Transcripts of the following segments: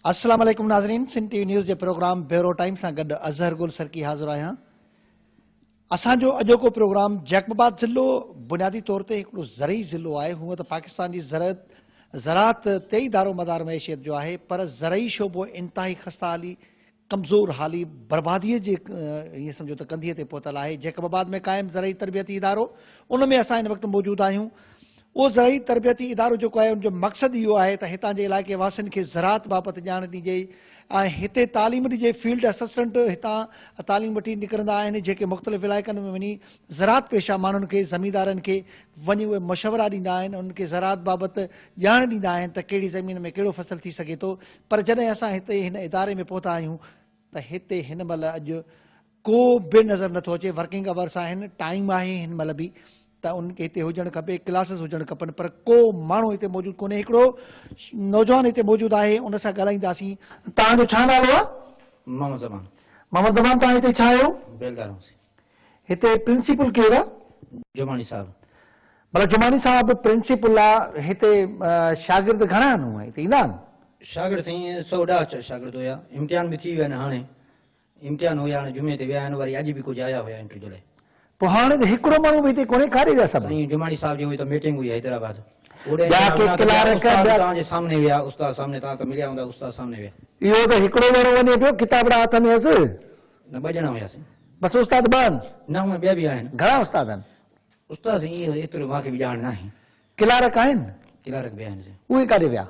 अस्सलाम वालेकुम नाज़रीन, सिंध टीवी न्यूज़ के प्रोग्राम ब्यूरो टाइम से गड अजहर गुल सरकी हाज़िर आहियां। असांजो अॼोको प्रोग्राम जैकबाबाद ज़िलो बुनियादी तौर ते हिकिड़ो ज़रई ज़िलो आहे। हूअं त पाकिस्तान जी ज़रात ते ई दारो मदार मैशियत जो आहे, पर ज़रई शोबो इंतहाई ख़स्ता हाली, कमज़ोर हाली, बर्बादीअ जे ईअं सम्झो त कंधीअ ते पहुतल आहे। जैकबाबाद में क़ाइम ज़रई तरबियती इदारो, उन में असां हिन वक़्तु मौजूदु आहियूं। वो ज़रई तरबियती इदारो जेको आहे उनजो मक़सदु इहो आहे त हितां जे इलाइक़े वासियुनि खे ज़राअत बाबति ॼाण ॾिजे ऐं हिते तालीम ॾिजे। फील्ड असिस्टेंट हितां तालीम वठी निकिरंदा आहिनि, जेके मुख़्तलिफ़ इलाइक़नि में वञी ज़राअत पेशा माण्हुनि खे, ज़मींदारनि खे वञी उहे मशवरा ॾींदा आहिनि, उन्हनि खे ज़राअत बाबति ॼाण ॾींदा आहिनि त कहिड़ी ज़मीन में कहिड़ो फ़सुलु थी सघे थो। पर जॾहिं असां हिते हिन इदारे में पहुता आहियूं त हिते हिन महिल अॼु को बि नज़र नथो अचे। वर्किंग अवर्स आहिनि, टाइम आहे हिन महिल बि, त उनखे हिते हुजणु खपे, क्लासिस हुजणु खपनि, पर को माण्हू हिते मौजूदु कोन्हे। हिकिड़ो नौजवान हिते मौजूदु आहे, उन सां ॻाल्हाईंदासीं। तव्हांजो छा नालो आहे? मोहम्मद ज़मान। मोहम्मद ज़मान, तव्हां हिते छा आहियो? बेलदार हिते प्रिंसिपल केरु आहे? जुमानी साहब। भला जुमानी साहब प्रिंसिपल आहे, हिते शागिर्द घणा आहिनि? हुआ हिते ईंदा आहिनि? शागिर्द साईं 110 शागिर्द हुया। इम्तिहान बि थी विया आहिनि। हाणे इम्तिहान हुया, हाणे जुमे ते विया आहिनि, वरी अॼु बि कुझु आया हुया इंटरव्यू लाइ। पोइ हाणे त हिकिड़ो माण्हू बि हिते कोन्हे, खाली विया सभु? साईं जुमानी साहब जी हुई त मीटिंग हुई हैदराबाद। तव्हांजे सामने विया, उस्ताद सामने, तव्हां त मिलिया हूंदा, उस्ताद सामने विया। इहो त हिकिड़ो ॼणो वञे पियो, किताब हथ में हुयसि। न, 2 ॼणा हुयासीं। बसि उस्ताद 2 आहिनि? न, हूअं ॿिया बि आहिनि। घणा उस्ताद आहिनि? उस्ताद साईं एतिरो मूंखे बि ॼाण न आहे। क्लारक आहिनि? क्लारक बि आहिनि। उहे काॾे विया?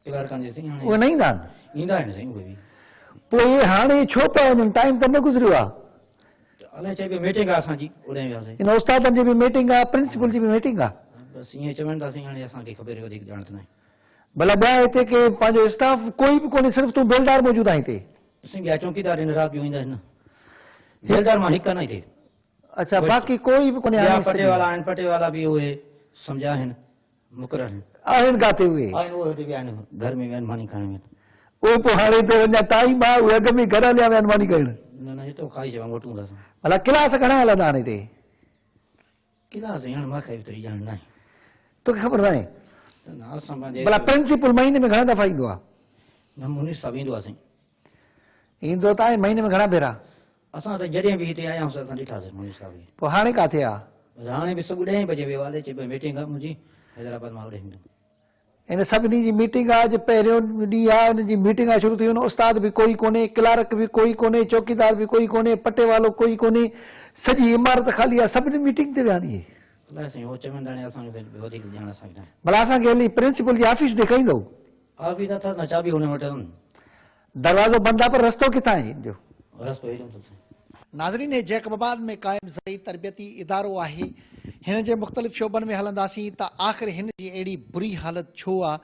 क्लारक साईं हाणे उहे न ईंदा आहिनि? ईंदा आहिनि साईं उहे बि। पोइ इहे हाणे छो पिया वञनि? टाइम त न गुज़रियो आहे? अलाए चइबो मीटिंग आहे असांजी, ओॾे वियासीं। इन उस्तादनि जी बि मीटिंग आहे, प्रिंसिपल जी बि मीटिंग आहे? बसि ईअं चवनि था साईं, हाणे असांखे ख़बर वधीक ॼाण त न आहे। भला ॿिया हिते के पंहिंजो स्टाफ कोई बि कोन्हे, सिर्फ़ु तूं बेलदार मौजूदु आहे हिते? साईं ॿिया चौकीदार इन राति जो ईंदा आहिनि। बेलदार मां हिकु न हिते। अच्छा, बाक़ी कोई बि कोन्हे? पटे वाला आहिनि, पटे वाला बि उहे सम्झा आहिनि, मुक़रर आहिनि। काथे उहे आहिनि? उहे हिते बि आहिनि, घर में विया मानी खाइण में। उहे पोइ हाणे हिते वञा टाइम आहे, उहे अॻ में घर हलिया विया आहिनि मानी करण? न न, हितो खाई चवां मोटूं था। भला क्लास घणा हलंदा आहिनि हिते? क्लास हाणे मूंखे एतिरी ॼाण न आहे। तोखे ख़बर न आहे? असां पंहिंजे भला प्रिंसिपल महीने में घणा दफ़ा ईंदो आहे? न, मुनीस साहब ईंदो आहे साईं। ईंदो त आहे, महीने में घणा भेरा? असां त जॾहिं बि हिते आया आहियूं असां ॾिठासीं मुनीस साहब खे। पोइ हाणे काथे आहे? हाणे बि सुबुह 10 बजे वियो आहे, चए मीटिंग आहे मुंहिंजी हैदराबाद मां। होॾे इन सभिनी जी मीटिंग आहे? अॼु पहिरियों ॾींहुं आहे, हुनजी मीटिंग आहे शुरू थी। हुन उस्ताद बि कोई कोन्हे, क्लार्क बि कोई कोन्हे, चौकीदार बि कोई कोन्हे, पटे वालो कोई कोन्हे, सॼी इमारत ख़ाली आहे, सभिनी मीटिंग ते विया आहिनि। अलाए साईं हो चवंदा आहिनि, असांखे वधीक ॼाण असांखे न आहे। भला असांखे हली प्रिंसिपल जी ऑफिस ॾेखारींदो? ऑफिस अथसि न, चाबी हुन वटि अथनि। दरवाज़ो बंदि आहे, पर रस्तो किथां आहे जो? रस्तो हेॾो अथसि। नाज़रीन, जैकबाबाद में क़ाइम ज़रई तरबियती इदारो आहे। हिन जे मुख़्तलिफ़ शोबनि में हलंदासीं त आख़िर हिन जी अहिड़ी बुरी हालत छो आहे?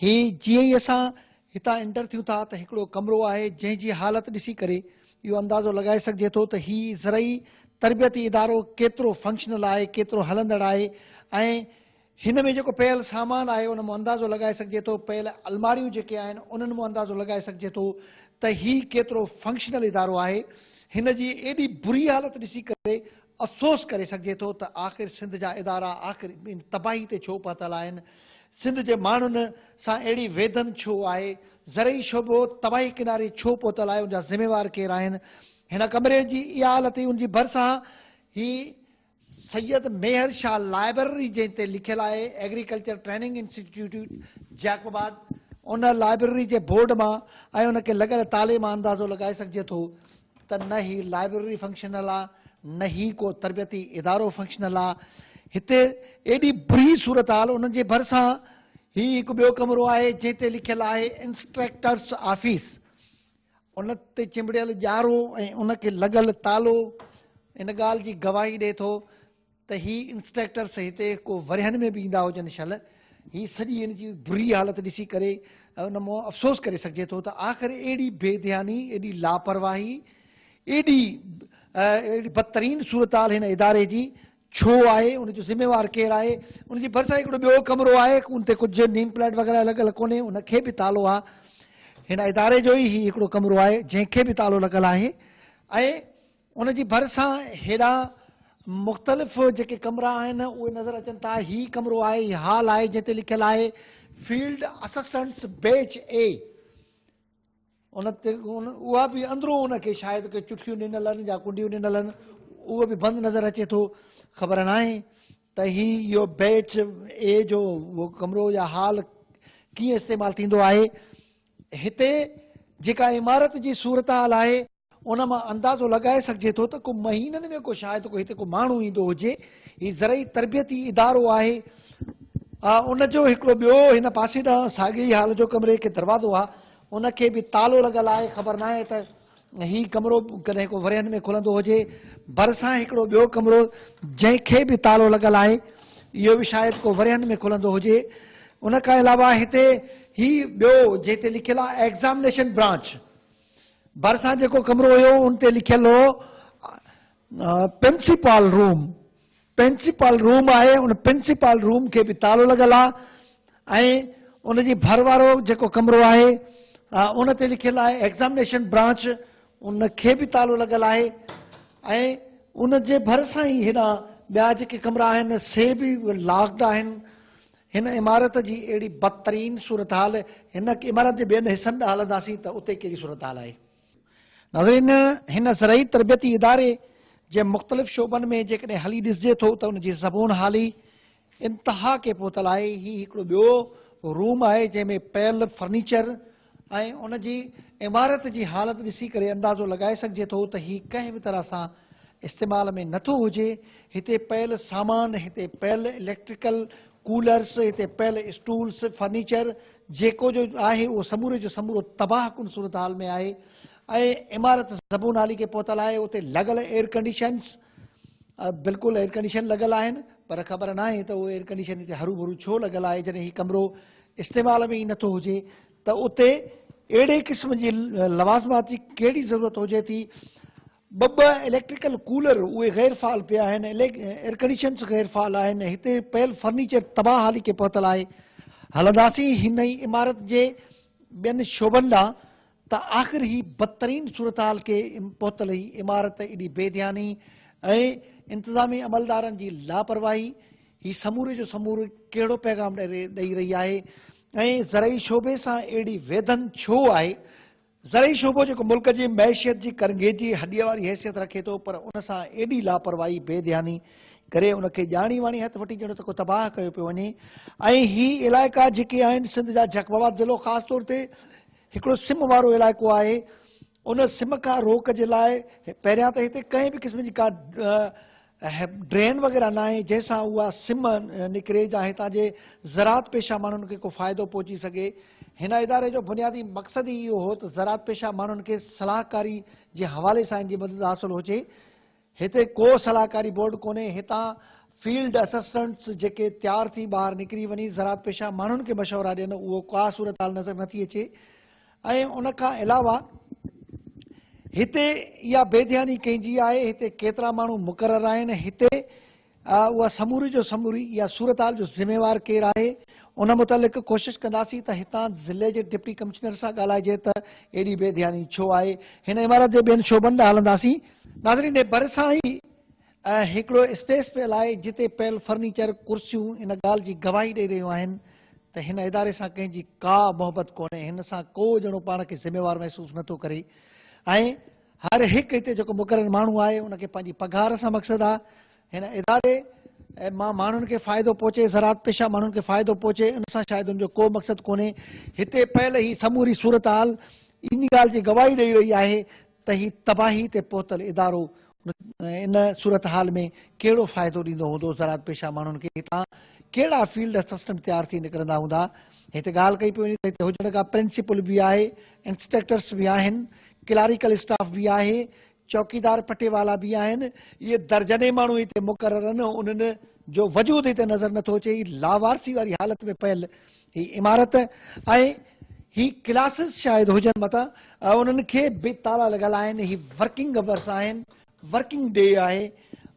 ही जीअं ई असां हितां एंटर थियूं था त हिकिड़ो कमिरो आहे, जंहिंजी हालत ॾिसी करे इहो अंदाज़ो लॻाए सघिजे थो त ही ज़रई तरबियती इदारो केतिरो फंक्शनल आहे, केतिरो हलंदड़ आहे। ऐं हिन में जेको पियल सामान आहे उन मां अंदाज़ो लॻाए सघिजे थो, पियल अलमारियूं जेके आहिनि उन्हनि मां अंदाज़ो लॻाए सघिजे थो त ही केतिरो फंक्शनल इदारो आहे। हिन जी एॾी बुरी हालत ॾिसी करे अफ़सोस करे सघिजे थो त आख़िर सिंध जा इदारा आख़िर इन तबाही ते छो पहुतल आहिनि, सिंध जे माण्हुनि सां अहिड़ी वेदन छो आहे, ज़रई शोबो तबाही किनारे छो पहुतल आहे, उनजा ज़िम्मेवार केरु आहिनि। हिन कमरे जी इहा हालत, उनजी भरिसां ही सैयद मेहर शाह लाइब्रेरी जंहिं ते लिखियलु आहे एग्रीकल्चर ट्रेनिंग इंस्टीट्यूट जैकबाबाद, उन लाइब्रेरी जे बोर्ड मां ऐं उनखे लॻल ताले मां अंदाज़ो लॻाए सघिजे थो त न ही लाइब्रेरी फंक्शनल आहे, न ही को तरबियती इदारो फंक्शनल आहे। हिते एॾी बुरी सूरत हाल, उन्हनि जे भरिसां ही हिकु ॿियो कमिरो आहे जंहिं ते लिखियलु आहे इंस्ट्रक्टर्स ऑफिस। उन ते चिंबड़ियल ॼारो ऐं उनखे लॻल तालो इन ॻाल्हि जी गवाही ॾिए थो त ही इंस्ट्रक्टर्स हिते को वरिहनि में बि ईंदा हुजनि शल। ही सॼी हिन जी बुरी हालत ॾिसी करे उन मां अफ़सोस करे सघिजे थो त आख़िर अहिड़ी बेध्यानी, एॾी लापरवाही, एॾी बदतरीन सूरत हाल हिन इदारे जी छो आहे, उनजो ज़िम्मेवार केरु आहे। उनजी भरिसां हिकिड़ो ॿियो कमिरो आहे, उन ते कुझु नेम प्लेट वग़ैरह लॻल कोन्हे, उनखे बि तालो आहे। हिन इदारे जो ई ही हिकिड़ो कमिरो आहे जंहिंखे बि तालो लॻल आहे। ऐं उनजी भरिसां हेॾा मुख़्तलिफ़ जेके कमरा आहिनि उहे नज़र अचनि था। ही कमरो आहे, ही हॉल आहे जिते लिखियलु आहे फील्ड असिस्टेंट्स बैच ए। उन ते उहा बि अंदरो उनखे शायदि के चिठियूं ॾिनल आहिनि या कुंडियूं ॾिनल आहिनि, उहो बि बंदि नज़र अचे थो। ख़बर न आहे त इहो बैच ए जो उहो कमरो या हॉल कीअं इस्तेमालु थींदो आहे। हिते जेका इमारत जी सूरत हाल आहे उन मां अंदाज़ो लॻाए सघिजे थो त को महीननि में को शायदि को हिते को माण्हू ईंदो हुजे। हीउ ज़रई तरबियती इदारो आहे। उनजो हिकिड़ो ॿियो हिन पासे ॾांहुं साॻिए हाल जो कमरे खे दरवाज़ो आहे, उनखे बि तालो लॻल आहे। ख़बर न आहे त ही कमरो कॾहिं को वरियनि में खुलंदो हुजे। भरिसां हिकिड़ो ॿियो कमरो जंहिंखे बि तालो लॻल आहे, इहो बि शायदि को वरियनि में खुलंदो हुजे। उन खां अलावा हिते ही ॿियो जिते लिखियलु आहे एग्ज़ामिनेशन ब्रांच। भरिसां जेको कमरो हुयो उन ते लिखियलु हो प्रिंसिपल रूम। प्रिंसिपल रूम आहे, उन प्रिंसिपल रूम खे बि तालो लॻल आहे। ऐं उनजी भर वारो जेको कमरो आहे उन ते लिखियलु आहे एग्ज़ामिनेशन ब्रांच, उनखे बि तालो लॻल आहे। ऐं उन जे भरिसां ई हिन ॿिया जेके कमरा आहिनि से बि लॉक्ड आहिनि। हिन इमारत जी अहिड़ी बदतरीन सूरत हाल, हिन इमारत जे ॿियनि हिसनि ॾांहुं हलंदासीं त उते कहिड़ी सूरत हाल आहे। नाज़रीन, हिन ज़रई तरबियती इदारे जे मुख़्तलिफ़ शोबनि में जेकॾहिं हली ॾिसिजे थो त उनजी ज़बून हाली इंतिहा के पहुतल आहे। ही हिकिड़ो ॿियो रूम आहे जंहिंमें पयल फर्नीचर ऐं उनजी इमारत जी हालत ॾिसी करे अंदाज़ो लॻाए सघिजे थो त ही कंहिं बि तरह सां इस्तेमाल में नथो हुजे। हिते पयल सामान, हिते पयल इलेक्ट्रिकल कूलर्स, हिते पयल स्टूल्स, फर्नीचर जेको जो आहे उहो समूरे जो समूरो तबाह कुन सूरत हाल में आहे। ऐं इमारत ज़बून हाली के पहुतल आहे। उते लॻल एयर कंडीशन्स, बिल्कुलु एयर कंडीशन लॻल आहिनि, पर ख़बर न आहे त उहो एयर कंडीशन हिते हरू भरू छो लॻल आहे जॾहिं हीउ कमरो इस्तेमाल में ई नथो हुजे। त उते अहिड़े क़िस्म जी लवाज़मात जी कहिड़ी ज़रूरत हुजे थी। ॿ इलेक्ट्रिकल कूलर उहे गैर फ़ाल पिया आहिनि, एयर कंडीशन्स गैर फ़ाल आहिनि, हिते पयल फर्नीचर तबाह हाली के पहुतल आहे। हलंदासीं हिन ई इमारत जे ॿियनि शोबनि ॾांहुं त आख़िर ही बदतरीन सूरत हाल के पहुतल ही इमारत, एॾी बेध्यानी ऐं इंतिज़ामी अमलदारनि जी लापरवाही, ही समूरे जो समूरो कहिड़ो पैगाम ॾेई रही आहे। ऐं ज़रई शोबे सां अहिड़ी वेदन छो आहे। ज़रई शोबो जेको मुल्क जी मैशियत जी करंगेजी हॾीअ वारी हैसियत रखे थो, पर उन सां एॾी लापरवाही बेध्यानी करे उनखे ॼाणी वाणी हथ वठी ॼणो त को तबाह कयो पियो वञे। ऐं ही इलाइक़ा जेके आहिनि सिंध जा, जकबाबाद ज़िलो ख़ासि तौर ते हिकिड़ो सिम वारो इलाइक़ो आहे। उन सिम खां रोक जे लाइ पहिरियां त हिते कंहिं बि क़िस्म जी का ड्रेन वग़ैरह न आहे जंहिंसां उहा सिम निकिरे या हितां जे ज़रात पेशा माण्हुनि खे को फ़ाइदो पहुची सघे। हिन इदारे जो बुनियादी मक़सदु ई इहो हो त ज़रात पेशा माण्हुनि खे सलाहकारी जे हवाले सां इन जी मदद हासिलु हुजे। हिते को सलाहकारी बोर्ड कोन्हे। हितां फील्ड असिस्टेंट्स जेके तयारु थी ॿाहिरि निकिरी वञी ज़रात पेशा माण्हुनि खे मशवरा ॾियनि, उहो का सूरत हाल नज़र नथी अचे। ऐं उन खां अलावा हिते इहा बेध्यानी कंहिंजी आहे। हिते केतिरा माण्हू मुक़ररु आहिनि, हिते उहा समूरी जो समूरी इहा सूरत हाल जो ज़िम्मेवार केरु आहे, उन मुतालिक़ कोशिशि कंदासीं त हितां ज़िले जे डिप्टी कमिश्नर सां ॻाल्हाइजे त एॾी बेध्यानी छो आहे। हिन इमारत जे ॿियनि शोबनि ॾांहुं हलंदासीं। नाज़रीन, भरिसां ई हिकिड़ो स्पेस पियल आहे जिते पियल फर्नीचर, कुर्सियूं इन ॻाल्हि जी गवाही ॾेई रहियूं आहिनि त हिन इदारे सां कंहिंजी का मोहबत कोन्हे, हिन सां को ॼणो पाण खे ज़िम्मेवार महसूसु नथो करे। ऐं हर हिकु हिते जेको मुक़ररु माण्हू आहे उनखे पंहिंजी पघार सां मक़सदु आहे। हिन इदारे मां माण्हुनि खे फ़ाइदो पहुचे, ज़रात पेशा माण्हुनि खे फ़ाइदो पहुचे, इन सां शायदि उनजो को मक़सदु कोन्हे। हिते पयल ही समूरी सूरत हाल इन ॻाल्हि जी गवाही ॾेई रही आहे त ही तबाही ते पहुतल इदारो इन सूरत हाल में कहिड़ो फ़ाइदो ॾींदो हूंदो ज़रात पेशा माण्हुनि खे। हितां कहिड़ा फील्ड असिस्टेंट तयारु थी निकिरंदा हूंदा। हिते ॻाल्हि कई पई वञे त हिते हुजण खां प्रिंसिपल बि आहे, इंस्ट्रक्टर्स बि आहिनि, क्लारिकल स्टाफ बि आहे, चौकीदार पटेवाला बि आहिनि। इहे दर्जने माण्हू हिते मुक़ररु आहिनि, उन्हनि जो वजूद हिते नज़र नथो अचे। ही लावारसी वारी हालत में पयल ही इमारत ऐं ही क्लासिस शायदि हुजनि मथां, उन्हनि खे बि ताला लॻल आहिनि। ही वर्किंग अवर्स आहिनि, वर्किंग डे आहे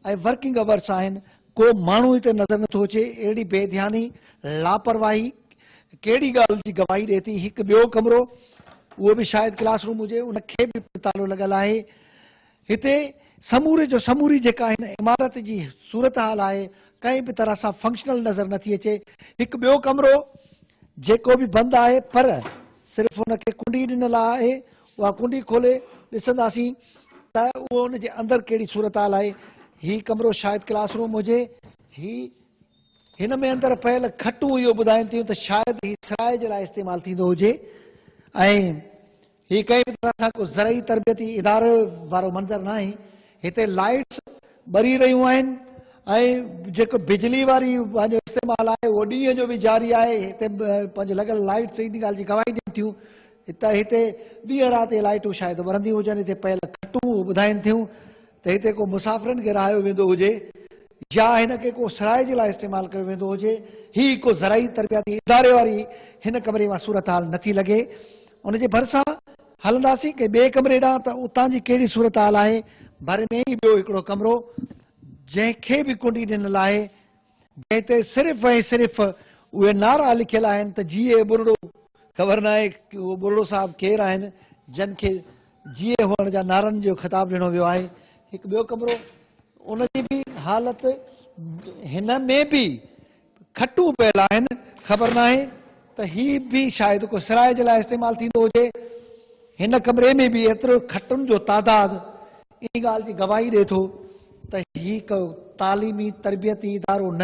ऐं वर्किंग अवर्स आहिनि। को माण्हू हिते नज़र नथो अचे। अहिड़ी बेध्यानी, लापरवाही कहिड़ी ॻाल्हि जी गवाही ॾिए थी। हिकु ॿियो कमरो, उहो बि शायदि क्लासरूम हुजे, उनखे बि तालो लॻल आहे। हिते समूरे जो समूरी जेका हिन इमारत जी सूरत हाल आहे कंहिं बि तरह सां फंक्शनल नज़र नथी अचे। हिकु ॿियो कमरो जेको बि बंदि आहे पर सिर्फ़ु हुनखे कुंडी ॾिनल आहे, उहा कुंडी खोले ॾिसंदासीं त उहो हुनजे अंदरि कहिड़ी सूरत हाल आहे। हीउ कमरो शायदि क्लासरूम हुजे। हिन में अंदरि पयल खटूं इहो ॿुधाइनि थियूं त शायदि हीउ सराए जे लाइ इस्तेमालु थींदो हुजे। ऐं हीउ कंहिं बि तरह सां को ज़रई तरबियती इदारे वारो मंज़र न आहे। हिते लाइट्स ॿरी रहियूं आहिनि ऐं जेको बिजली वारी पंहिंजो इस्तेमालु आहे उहो ॾींहं जो बि जारी आहे। हिते पंहिंजो लॻल लाइट्स इन ॻाल्हि जी गवाही ॾियनि थियूं त हिते ॾींहं राति लाइटूं शायदि ॿरंदियूं हुजनि। हिते पयल खटूं ॿुधाइनि थियूं त हिते को मुसाफ़िरनि खे रहायो वेंदो हुजे या हिनखे को सराए जे लाइ इस्तेमालु कयो वेंदो हुजे। हीउ को ज़रई तरबियाती इदारे वारी हिन कमरे मां सूरत हाल नथी लॻे। उनजे भरिसां हलंदासीं के ॿिए कमरे ॾांहुं त उतां जी कहिड़ी सूरत हाल आहे। भर में ई ॿियो हिकिड़ो कमरो जंहिंखे बि कुंडी ॾिनल आहे, जंहिं ते सिर्फ़ु ऐं सिर्फ़ु उहे नारा लिखियल आहिनि त जीए बुरड़ो। ख़बर न आहे कि उहो बुरड़ो साहिबु केरु आहिनि जिन खे जीए हुअण जा नारनि जो ख़िताबु ॾिनो वियो आहे। हिकु ॿियो कमरो उनजी बि हालत, हिन में बि खटूं पियल आहिनि। ख़बर न आहे त हीउ बि शायदि को सराए जे लाइ इस्तेमालु थींदो हुजे। हिन कमरे में बि एतिरो खटुनि जो तादादु इन ॻाल्हि जी गवाही ॾिए थो त हीउ को तालीमी तरबियती इदारो न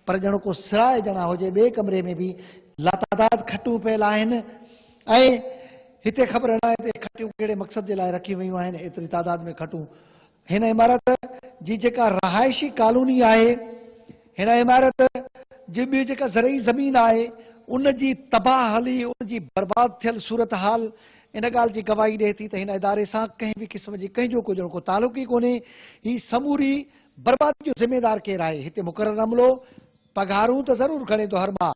पर ॼणो को सराए ॼणा हुजे। ॿिए कमरे में बि लातादाद खटूं पियल आहिनि ऐं हिते ख़बर न आहे त खटियूं कहिड़े मक़सद जे लाइ रखी वयूं आहिनि। एतिरी तादाद में खटूं हिन इमारत जी जेका रहाइशी कॉलोनी आहे, हिन इमारत जी ॿी जेका ज़रई ज़मीन आहे उन जी तबाहली, उन जी बर्बाद थियल सूरत हाल इन ॻाल्हि जी गवाही ॾिए थी त हिन इदारे सां कंहिं बि क़िस्म जी कंहिंजो को ॼणो को तालुक़ ई कोन्हे। हीउ समूरी बर्बादी जो ज़िम्मेदार केरु आहे? हिते मुक़ररु अमलो पघारूं त ज़रूरु खणे थो हर माह,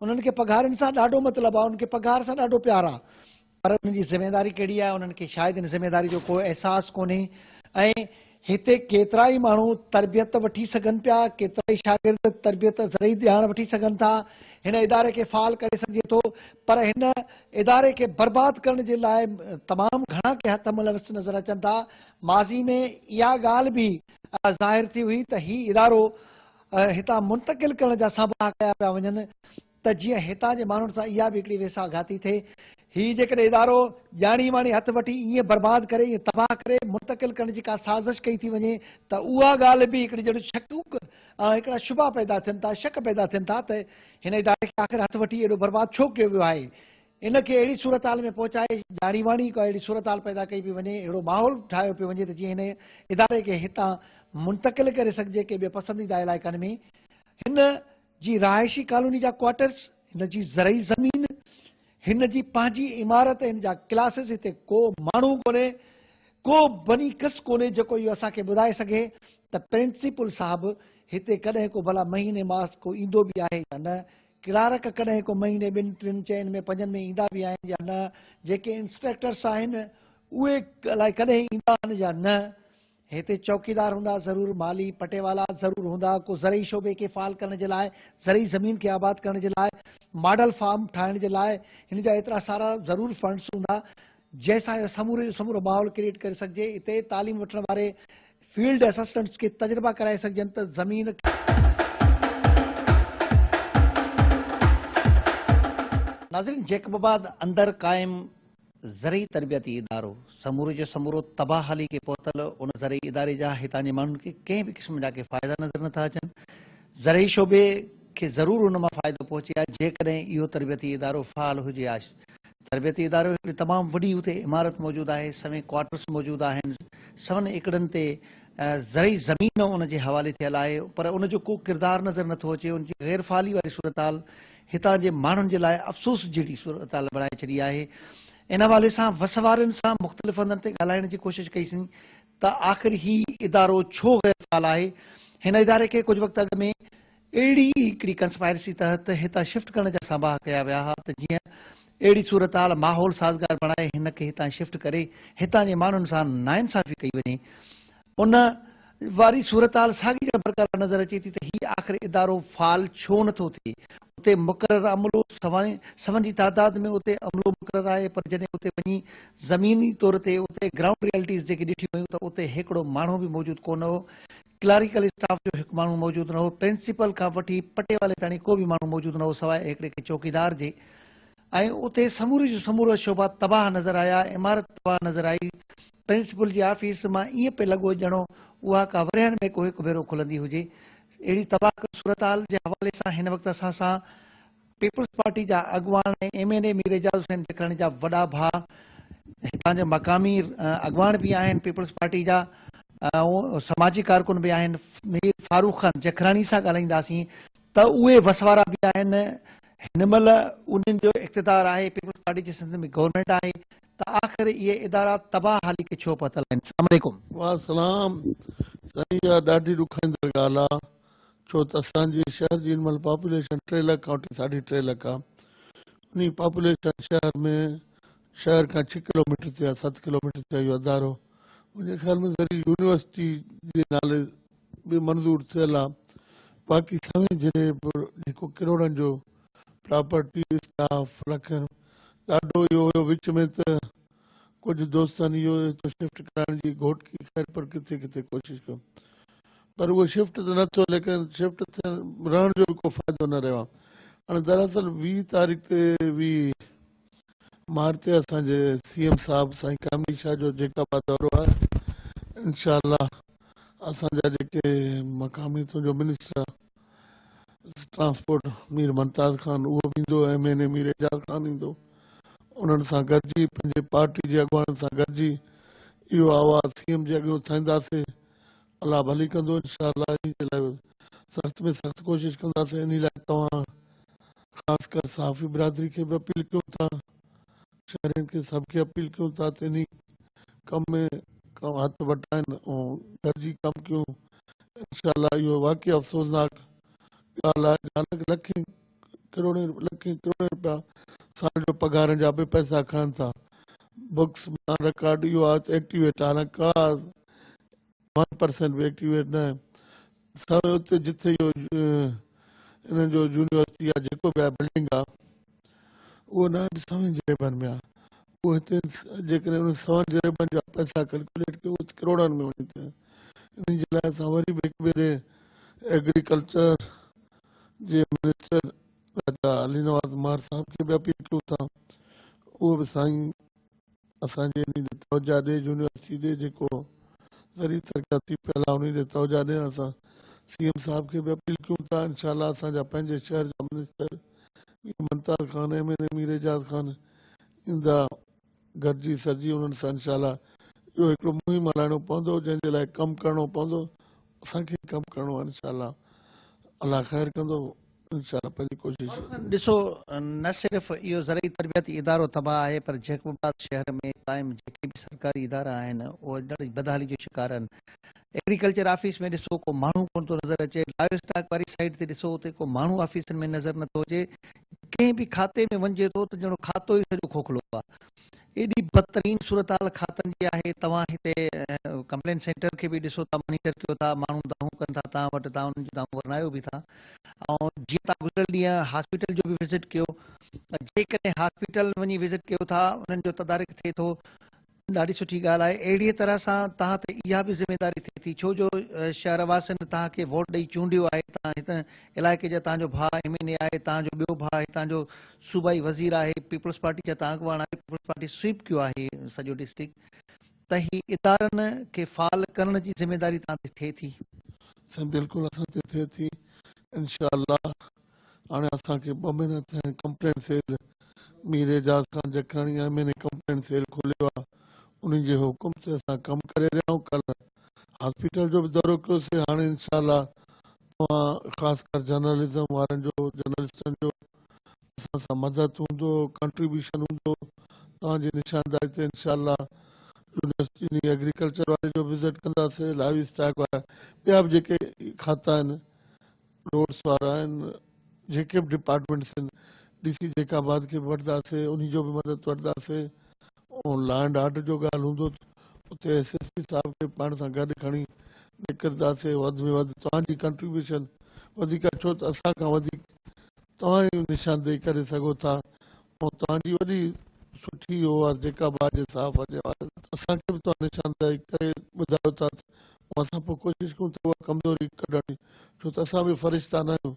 उन्हनि खे पघारनि सां ॾाढो मतिलबु आहे, उन्हनि खे पघार सां ॾाढो प्यार आहे, पर उन्हनि जी ज़िम्मेदारी कहिड़ी आहे उन्हनि खे शायदि इन ज़िम्मेदारी जो को अहसासु कोन्हे। ऐं हिते केतिरा ई माण्हू तरबियत वठी सघनि पिया, केतिरा ई शागिर्द तरबियत ज़रई ॼाण वठी सघनि था, हिन इदारे खे फ़ाल करे सघे थो। पर हिन इदारे खे बर्बाद करण जे लाइ तमामु घणा के हथ मुलविस नज़र अचनि था। माज़ी में इहा ॻाल्हि बि ज़ाहिर थी हुई त हीउ इदारो हितां मुंतक़िल करण जा साबा कया पिया वञनि त जीअं हितां जे माण्हुनि सां इहा बि हिकिड़ी वेसाघाती थिए। हीउ जेकॾहिं इदारो ॼाणी वाणी हथ वठी ईअं बर्बाद करे, ईअं तबाह करे मुंतक़िल करण जी का साज़िश कई थी वञे त उहा ॻाल्हि बि हिकिड़ी ॼण शकूक हिकिड़ा शुबा पैदा थियनि था, शक पैदा थियनि था त हिन इदारे खे आख़िर हथ वठी एॾो बर्बाद छो कयो वियो आहे। इन खे अहिड़ी सूरत हाल में पहुचाए ॼाणी वाणी का अहिड़ी सूरत हाल पैदा कई पई वञे, अहिड़ो माहौल ठाहियो पियो वञे त जीअं हिन इदारे खे हितां मुंतक़िल करे सघिजे के ॿिए पसंदीदा इलाइक़नि में। हिन जी रहाइशी कॉलोनी जा क्वार्टर्स, हिन जी ज़रई ज़मीन, हिन जी पंहिंजी इमारत, हिन जा क्लासिस, हिते को माण्हू कोन्हे, को बनी कस कोन्हे जेको इहो असांखे ॿुधाए सघे त प्रिंसिपल साहिबु हिते कॾहिं को भला महीने मास को ईंदो बि आहे या न, क्लार्क कॾहिं को महीने ॿिनि टिनि चइनि में पंजनि में ईंदा बि आहिनि या न, जेके इंस्ट्रक्टर्स आहिनि उहे अलाए कॾहिं ईंदा आहिनि या न। हिते चौकीदार हूंदा ज़रूरु, माली पटेवाला ज़रूरु हूंदा, को ज़रई शोबे खे फ़ाल करण जे लाइ, ज़रई ज़मीन खे आबाद करण जे लाइ, मॉडल फार्म ठाहिण जे लाइ हिन जा एतिरा सारा ज़रूरु फंड्स हूंदा जंहिंसां इहो समूरे जो समूरो माहौल क्रिएट करे सघिजे। हिते तालीम वठण वारे फील्ड असिस्टेंट्स खे तजुर्बा कराए सघजनि त ज़मीन नाज़रीन, जैकबाबाद अंदरि क़ाइमु ज़रई तरबियती इदारो समूरे जो समूरो तबाहली के पहुतल उन ज़रई इदारे जा हितां जे माण्हुनि खे कंहिं बि क़िस्म जा के फ़ाइदा नज़र नथा अचनि। ज़रई शोबे खे ज़रूरु उन मां फ़ाइदो पहुचे आहे जेकॾहिं इहो तरबियती इदारो फ़ाल हुजे आहे। तरबियती इदारो हिकिड़ी तमामु वॾी हुते इमारत मौजूदु आहे, सवें क्वार्टर्स मौजूदु आहिनि, सवनि एकड़नि ते ज़रई ज़मीन उन जे हवाले थियल आहे, पर उन जो को किरदारु नज़र नथो अचे। उन जी गैर फ़ाली वारी सूरत हाल हितां जे माण्हुनि जे लाइ अफ़सोस जहिड़ी सूरत हाल बणाए छॾी आहे। इन हवाले सां वसवारनि सां मुख़्तलिफ़ हंधनि ते ॻाल्हाइण जी कोशिशि कईसीं त आख़िर हीउ इदारो छो गैर फ़ाल आहे। हिन इदारे खे कुझु वक़्त अॻु में अहिड़ी हिकिड़ी कंस्पायरेसी तहत हितां शिफ्ट करण जा साबाह कया विया हुआ त जीअं अहिड़ी सूरत हाल माहौल साज़गार बणाए हिन खे हितां शिफ्ट करे हितां जे माण्हुनि सां नाइंसाफ़ी कई वञे। उन वारी सूरत हाल साॻी बरक़रार नज़र अचे थी त हीउ आख़िर इदारो फ़ाल छो नथो थिए। उते मुक़ररु अमलो सवन जी तादाद में उते अमलो मुक़ररु आहे, पर जॾहिं उते वञी ज़मीनी तौर ते उते ग्राउंड रियलिटीज़ जेके ॾिठियूं हुयूं त उते हिकिड़ो माण्हू बि मौजूदु कोन हो, क्लरिकल स्टाफ जो हिकु माण्हू मौजूदु न हो, प्रिंसिपल खां वठी पटे वाले ताणी को बि माण्हू मौजूदु न हो सवाइ हिकिड़े के चौकीदार जे। ऐं उते समूरे जो समूरा शोभा तबाह नज़र आया, इमारत तबाह नज़र आई। प्रिंसिपल जी ऑफिस मां ईअं पे लॻो ॼणो उहा का वरियण में को हिकु भेरो खुलंदी हुजे। अहिड़ी तबाह सूरत हाल जे हवाले सां हिन वक़्तु असां सां पीपल्स पार्टी जा अॻवान ऐं MNA मीर एजाज़ हुसैन जखरानी जा वॾा भाउ, हितां जा मक़ामी अॻवान बि आहिनि पीपल्स पार्टी जा, ऐं समाजी कारकुन बि आहिनि, मीर फारूक खान जखरानी सां ॻाल्हाईंदासीं त उहे वसवारा बि आहिनि। हिन महिल उन्हनि जो इक़्तिदार आहे, पीपल्स पार्टी जी सिंध में गवर्नमेंट आहे, त आख़िर इहे इदारा तबाह हाली खे छो पतल आहिनि? अस्सलाम वालेकुम। वासलाम। साईं इहा ॾाढी ॾुखाईंदड़ ॻाल्हि आहे, छो त असांजे शहर जी हिन महिल पॉपुलेशन 3 लख खां वठी 3.5 लख आहे। उन पॉपुलेशन शहर खां 6 किलोमीटर ते आहे, 7 किलोमीटर ते इहो अदारो। मुंहिंजे ख़्याल में ज़री यूनिवर्सिटी जे नाले बि मंज़ूर थियल आहे। बाक़ी सवें जहिड़े जेको किरोड़नि जो प्रॉपर्टी स्टाफ रखनि, ॾाढो इहो हुयो विच में त कुझु दोस्तनि इहो हिते शिफ्ट कराइण जी घोट की ख़ैर पर किथे किथे कोशिशि कयो, पर उहो शिफ्ट त न थियो, लेकिन शिफ्ट रहण जो बि को फ़ाइदो न रहियो आहे। हाणे दरअसल 20 तारीख़ ते बि मार्च ते असांजे CM साहिब साईं कामनी शाह जो जेकाबाद दौरो आहे। इंशाअल्लाह असांजा जेके मक़ामी तुंहिंजो मिनिस्टर ट्रांसपोर्ट मीर मुमताज़ खान उहो बि ईंदो, MNA मीर एजाज़ खान ईंदो। उन्हनि सां गॾिजी पंहिंजे पार्टी जे अॻुवान सां गॾिजी इहो आवाज़ CM जे अॻे उथाईंदासीं। अलाह भली कंदो इंशाअल्लाह। इन जे लाइ सख़्त में सख़्त कोशिशि कंदासीं। इन लाइ तव्हां ख़ासि कर सहाफ़ी बिरादरी खे बि अपील कयूं था, शहरियुनि खे सभु खे अपील कयूं था त इन कम में हथ वटाइनि ऐं गॾिजी कमु कयूं। इंशाअल्लाह इहो वाक़ई अफ़सोसनाक ॻाल्हि आहे, हालांकि लखें करोड़े रुपया साल जो पघारनि जा बि पैसा खणनि था। बुक्स मां रिकॉर्ड इहो आहे त एक्टिवेट आहे, हालांकि का 1% बि एक्टिवेट न आहे। सभु उते जिथे इहो इन्हनि जो यूनिवर्सिटी आहे, जेको बि आहे बिल्डिंग आहे, उहो न आहे सवें जरेबनि में आहे। उहो हिते जेकॾहिं उन सवन जरेबनि जा पैसा कैलकुलेट कयो उहे करोड़नि में वञी थिया। इन जे लाइ असां वरी बि हिकु भेरे एग्रीकल्चर जे मिनिस्टर राजा अली नवाज़ मार साहब खे बि अपील कयूं था, उहो बि साईं असांजे इन ते तवजा ॾे, यूनिवर्सिटी ॾे जेको ज़री तरक़ी पियल आहे उन ते तवजा ॾियण सां CM साहिब खे बि अपील कयूं था। इंशाअल्लाह असांजा पंहिंजे शहर जा मिनिस्टर मीर मुमताज़ खान, MNA मीर एजाज़ खान ईंदा गॾिजी सॾिजी उन्हनि सां इंशाअल्लाह इहो हिकिड़ो मुहिम हलाइणो पवंदो, जंहिंजे लाइ कमु करिणो पवंदो। असांखे कमु करिणो आहे इंशाअल्लाह। अलाह ख़ैर कंदो इंशाअल्लाह पंहिंजी कोशिशि। ॾिसो, न सिर्फ़ इहो ज़रई तरबियती इदारो तबाह आहे, पर जैकबाबाद शहर में क़ाइम जेके बि सरकारी इदारा आहिनि उहे ॾाढी बदहाली जो शिकार आहिनि। एग्रीकल्चर ऑफिस में ॾिसो को माण्हू कोन थो नज़र अचे, लाइव स्टॉक वारी साइड ते ॾिसो उते को माण्हू ऑफिसनि में नज़र नथो अचे, कंहिं बि खाते में वञिजे थो त ॼणो खातो ई सॼो खोखलो आहे। एॾी बदतरीन सूरत हाल खातनि जी आहे। तव्हां हिते कंप्लेन सेंटर खे बि ॾिसो था, मॉनिटर कयो था, माण्हू दाहूं कनि था तव्हां वटि, तव्हां उन्हनि जी दाहूं वरनायो बि था। ऐं जीअं तव्हां गुज़िरियल ॾींहं हॉस्पिटल जो बि विज़िट कयो, जेकॾहिं हॉस्पिटल वञी विज़िट कयो था उन्हनि जो तदारिक थिए थो, ॾाढी सुठी ॻाल्हि आहे। अहिड़ीअ तरह सां तव्हां ते इहा बि ज़िमेदारी थिए थी, छो जो शहर वासियुनि तव्हांखे वोट ॾेई चूंडियो आहे। तव्हां हिते इलाइक़े जा तव्हांजो भाउ MNA आहे, तव्हांजो ॿियो भाउ हितां जो सूबाई वज़ीर आहे, पीपल्स पार्टी जा तव्हां अॻुवान आहे, पीपल्स पार्टी स्वीप कयो आहे सॼो डिस्ट्रिक्ट, त ही इदारनि खे फाल करण जी ज़िमेदारी तव्हां ते थिए थी? बिल्कुलु असां ते थिए थी इंशाअल्लाह। हाणे असांखे 2 महीना थिया आहिनि complaint cell Mir Ejaz Khan Jakhrani MNA complaint cell खोलियो आहे। उन्हनि जे हुकुम ते असां कमु करे रहिया आहियूं। कल्ह हॉस्पिटल जो बि दौरो कयोसीं। हाणे इंशाअल्लाह तव्हां ख़ासि कर जर्नलिज़म वारनि जो, जर्नलिस्टनि जो असां सां मदद हूंदो, कंट्रीब्यूशन हूंदो तव्हांजी निशानदारी ते इंशाअल्लाह। यूनिवर्सिटी एग्रीकल्चर वारे जो विज़िट कंदासीं, लाइव स्टॉक वारा ॿिया बि जेके खाता आहिनि, रोड्स वारा आहिनि, जेके बि डिपार्टमेंट्स आहिनि, DC जेकाबाद खे बि वठंदासीं, उन जो बि मदद वठंदासीं। ऐं लॉ एंड ऑर्डर जो ॻाल्हि हूंदो उते SSP साहिब खे पाण सां गॾु खणी निकिरंदासीं। वधि में वधि तव्हांजी कंट्रीब्यूशन वधीक, छो त असां खां वधीक तव्हां निशानदेही करे सघो था ऐं तव्हांजी वॾी सुठी हो आहे जेका बाज साफ़ आहे असांखे बि तव्हां निशानदेही करे ॿुधायो था ऐं असां पोइ कोशिशि कयूं था उहा कमज़ोरी कढण छो त असां बि फ़रिश्ता न आहियूं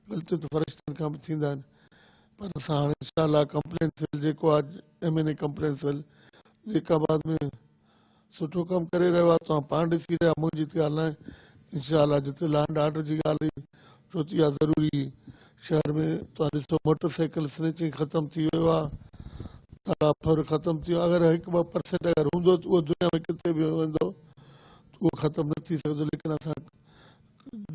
ग़लतियूं त फ़रिश्तनि खां बि थींदा आहिनि पर असां हाणे इंशाअल्लाह कंप्लेन सेल जेको आहे MNA कंप्लेन सेल जेका बाद में सुठो कमु करे रहियो आहे तव्हां पाण ॾिसी रहिया मुंहिंजी त ॻाल्हि न आहे इंशाअल्लाह जिते लैंड ऑर्डर जी ॻाल्हि हुई छो त इहा ज़रूरी शहर में तव्हां ॾिसो मोटरसाइकिल स्नैचिंग ख़तमु थी वियो आहे ताला फर ख़तमु थी वियो अगरि 1-2% अगरि हूंदो त उहो दुनिया में किथे बि वेंदो त उहो ख़तमु न थी सघंदो लेकिन असां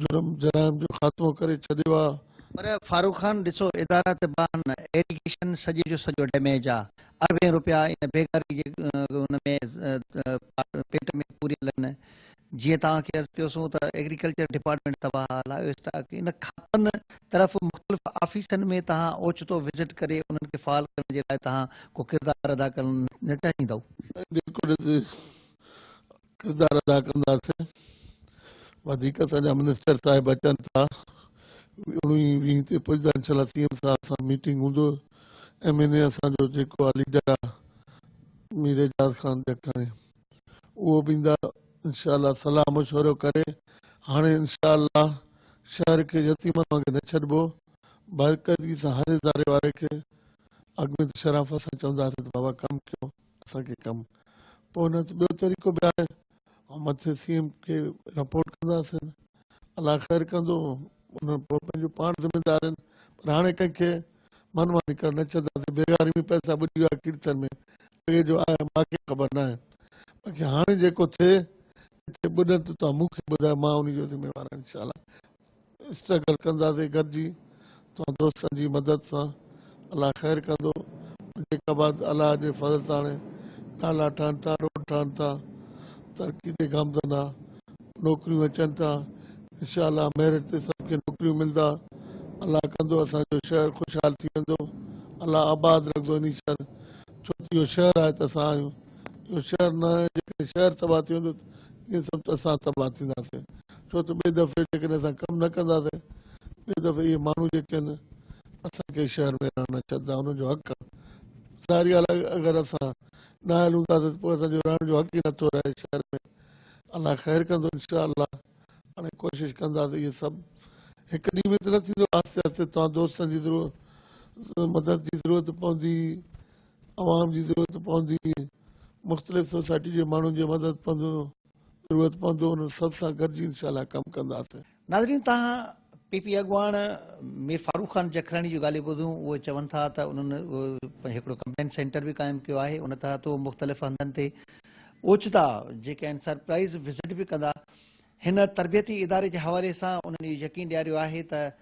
जुर्म जराइम जो ख़ात्मो करे छॾियो आहे पर फारूक खान ॾिसो इदारा तबान एजुकेशन सॼे जो सॼो डैमेज आहे अरबे रुपया इन बेकारी जे उन में पेट में पूरी हलनि जीअं तव्हांखे अर्ज़ु कयोसीं त एग्रीकल्चर डिपार्टमेंट तबाह हाल आहे इन खातनि तरफ़ मुख़्तलिफ़ ऑफिसनि में तव्हां ओचितो विज़िट करे उन्हनि खे फ़ाल करण जे लाइ तव्हां को किरदारु अदा करणु न चाहींदव बिल्कुलु किरदारु अदा कंदासीं वधीक असांजा मिनिस्टर साहिब अचनि था 19-20 ते पुॼंदा इंशाअल्लाह CM साहब सां मीटिंग हूंदो MNA असांजो जेको आहे लीडर आहे मीर एजाज़ ख़ान जखणी उहो बि ईंदा इंशाअल्लाह सलाह मशवरो करे हाणे इंशाअल्लाह शहर खे यतीमनि वांगुरु न छॾिबो बाक़ाइदगी सां हर इदारे वारे खे अॻु में त शराफ़त सां चवंदासीं त बाबा कमु कयो असांखे कमु पोइ हुन ॿियो तरीक़ो बि आहे ऐं मथे CM खे रिपोर्ट कंदासीं अलाह ख़ैर कंदो उन पोइ पंहिंजो पाण ज़िमेदार आहिनि पर हाणे कंहिंखे मनमानी करणु न चवंदासीं बेगारी में पैसा ॿुॾी विया कीर्तन में अॻे जो आहे मूंखे ख़बर न आहे बाक़ी हाणे जेको थिए किथे ॿुॾनि त तव्हां मूंखे ॿुधायो मां उनजो ज़िम्मेवार आहियां इंशाअल्लाह स्ट्रगल कंदासीं गॾिजी तव्हां दोस्तनि जी मदद सां अलाह ख़ैर कंदो जेका बाद अलाह जे फज़ल सां हाणे नाला ठहनि था रोड ठहनि था तरक़ी ॾे गामदन आहे नौकरियूं अचनि था इंशाअल्लाह मेरिट ते सभिनी खे नौकरियूं मिलंदा अलाह कंदो असांजो शहर ख़ुशहाल थी वेंदो अलाह आबाद रखंदो इन शहर छो त इहो शहर आहे त असां आहियूं इहो शहर न आहे जेकॾहिं शहर तबाह थी वेंदो इहे सभु त असां तबाह थींदासीं छो त ॿिए दफ़े जेकॾहिं असां कमु न कंदासीं ॿिए दफ़े इहे माण्हू जेके आहिनि असांखे शहर में रहण न छॾंदा हुनजो हक़ आहे सारी ॻाल्हि अगरि असां न हलूंदासीं त पोइ असांजो रहण जो हक़ ई नथो रहे शहर में अलाह ख़ैर कंदो इंशाअल्लाह हाणे कोशिशि कंदासीं इहे सभु हिकु ॾींहं में त न थींदो आहिस्ते आहिस्ते तव्हां दोस्तनि जी मदद जी ज़रूरत पवंदी आवाम जी ज़रूरत पवंदी मुख़्तलिफ़ सोसाइटी जे माण्हुनि जी मदद पवंदो ज़रूरत पवंदो उन सभ सां गॾिजी इंशाअल्लाह कमु कंदासीं नाज़रीन तव्हां PP अॻुवाण मीर फारूक खान जखरानी जी ॻाल्हियूं ॿुधूं उहे चवनि था त उन्हनि हिकिड़ो कंप्लेन सेंटर बि क़ाइमु कयो आहे उन तहत उहो मुख़्तलिफ़ हंधनि ते ओचिता जेके आहिनि सरप्राइज़ विज़िट बि कंदा हिन तरबियती इदारे जे हवाले सां उन्हनि इहो यकीन ॾियारियो आहे त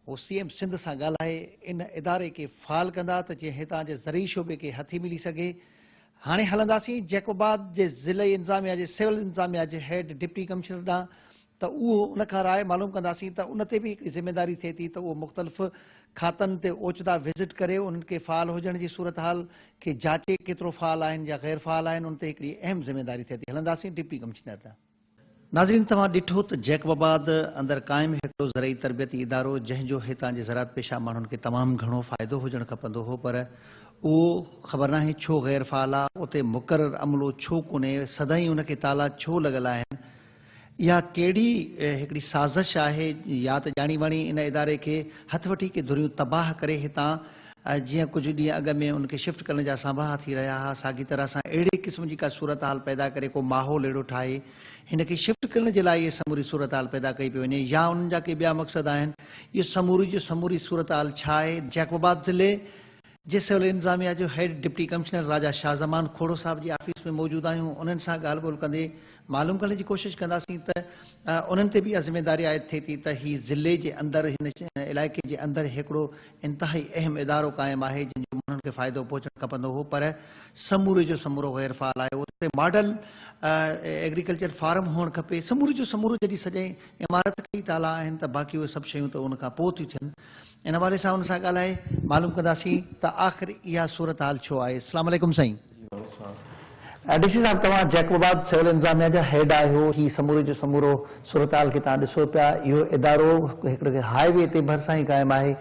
हू CM सिंध सां ॻाल्हाए इन इदारे खे फ़ाल कंदा त जीअं हितां जे ज़रई शोबे खे हथी मिली सघे हाणे हलंदासीं जैकोबाद जे ज़िले इंतिज़ामिया जे सिविल इंतिज़ामिया जे हेड डिप्टी कमिश्नर ॾांहुं त उहो उन खां राय मालूम कंदासीं त उन ते बि हिकिड़ी ज़िमेदारी थिए थी त उहो मुख़्तलिफ़ खातनि ते ओचिता विज़िट करे उन्हनि खे फ़ाल हुजण जी सूरत हाल खे जाचे केतिरो फ़ाल आहिनि या गैर फ़ाल आहिनि उन ते हिकिड़ी अहम ज़िमेदारी थिए थी हलंदासीं डिप्टी कमिश्नर ॾांहुं नाज़रीन तव्हां ॾिठो त जैकोबाद अंदरि क़ाइमु हिकिड़ो ज़रई तरबियती इदारो जंहिंजो हितां जे ज़रात पेशा माण्हुनि खे तमामु घणो फ़ाइदो हुजणु खपंदो हो पर उहो ख़बर नाहे छो गैर फ़ाल आहे उते मुक़ररु अमलो छो कोन्हे सदाईं उनखे ताला छो लॻल आहिनि इहा कहिड़ी हिकिड़ी साज़िश आहे या त ॼाणी वाणी इन इदारे खे हथ वठी के धुरियूं तबाह करे हितां जीअं कुझु ॾींहं अॻु में उनखे शिफ्ट करण जा संभाह थी रहिया हुआ साॻी तरह सां अहिड़े क़िस्म जी का सूरत हाल पैदा करे को माहौल अहिड़ो ठाहे हिन खे शिफ्ट करण जे लाइ इहे समूरी सूरत हाल पैदा कई पई वञे या उन्हनि जा के ॿिया मक़सद आहिनि इहो समूरी जो समूरी सूरत हाल छा आहे जैकोबाद ज़िले जे सिविल इंतिज़ामिया जो हेड डिप्टी कमिश्नर राजा शाहज़मान खोड़ो साहब जी ऑफिस में मौजूदु आहियूं उन्हनि सां ॻाल्हि ॿोल कंदे मालूम करण जी कोशिशि कंदासीं त उन्हनि ते बि इहा ज़िमेदारी आयद थिए थी त हीउ ज़िले जे अंदरि हिन इलाइक़े जे अंदरि हिकिड़ो इंतिहाई अहम इदारो क़ाइमु आहे जंहिंजो माण्हुनि खे फ़ाइदो पहुचणु खपंदो हो पर समूरे जो समूरो गैर फ़ाल आहे उते मॉडल एग्रीकल्चर फार्म हुअणु खपे समूरे जो समूरो जॾहिं सॼे इमारत कई ताला आहिनि त बाक़ी उहे सभु शयूं त उनखां पोइ थियूं थियनि इन हवाले सां उन सां ॻाल्हाए मालूम कंदासीं त आख़िर इहा सूरत हाल छो आहे अस्सलाम वालेकुम साईं डीसी साहब तव्हां जैकोबाद सिविल इंतिज़ामिया जा हेड आहियो ही समूरे जो समूरो सूरत हाल खे तव्हां ॾिसो पिया इहो इदारो हिकिड़े हाईवे ते भरिसां ई क़ाइमु आहे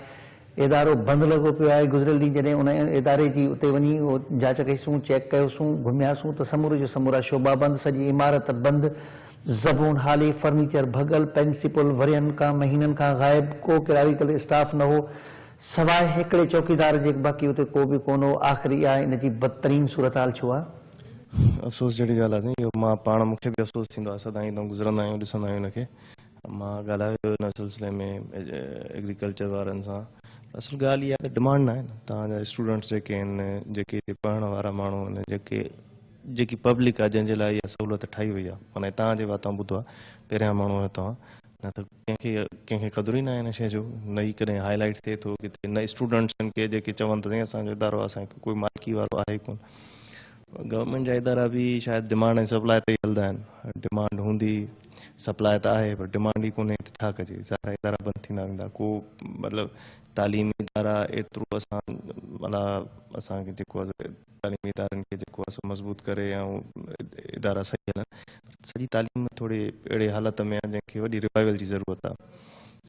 इदारो बंदि लॻो पियो आहे। गुज़िरियल ॾींहुं जॾहिं उन इदारे जी उते वञी जांच कईसूं, चेक कयोसूं, घुमियासूं त समूरे जो समूरा शोभा बंदि, सॼी इमारत बंदि, ज़बून हाली, फर्नीचर भॻल, प्रिंसिपल वरियनि खां महीननि खां ग़ाइब, को क्लैरिकल स्टाफ न हो, सवाइ हिकिड़े चौकीदार जे, बाक़ी उते को बि कोन हो। आख़िर इहा इन जी बदतरीन सूरत हाल छो आहे? अफ़सोस जहिड़ी ॻाल्हि आहे इहो मां पाण मूंखे बि अफ़सोस थींदो आहे, सदाईं हितां गुज़रंदा आहियूं, ॾिसंदा आहियूं हिनखे। मां ॻाल्हायो हिन सिलसिले में एग्रीकल्चर वारनि सां। असुल ॻाल्हि इहा आहे त डिमांड न आहे न। तव्हांजा स्टूडेंट्स जेके आहिनि, जेके हिते पढ़ण वारा माण्हू आहिनि, जेकी पब्लिक आहे जंहिंजे लाइ इहा सहूलियत ठाही वई आहे, माना तव्हांजे वातां ॿुधो आहे पहिरियां माण्हू आहियो तव्हां, न त कंहिंखे क़दुरु ई न आहे हिन शइ जो। न ई कॾहिं हाईलाइट थिए थो किथे, न स्टूडेंट्स आहिनि के जेके चवनि त साईं असांजो इदारो आहे, असांखे कोई मालिकी वारो आहे कोन। गवर्नमेंट जा इदारा बि शायदि डिमांड ऐं सप्लाई ते ई हलंदा आहिनि। डिमांड हूंदी, सप्लाई त आहे, पर डिमांड ई कोन्हे त छा कजे? सारा इदारा बंदि थींदा वेंदा। को मतिलबु तालीमी इदारा एतिरो माना असांखे जेको आहे तालीमी इदारनि खे जेको आहे सो मज़बूत करे ऐं इदारा सही हलनि। सॼी तालीम में थोरी अहिड़े हालत में आहे जंहिंखे वॾी रिवाइवल जी ज़रूरत आहे।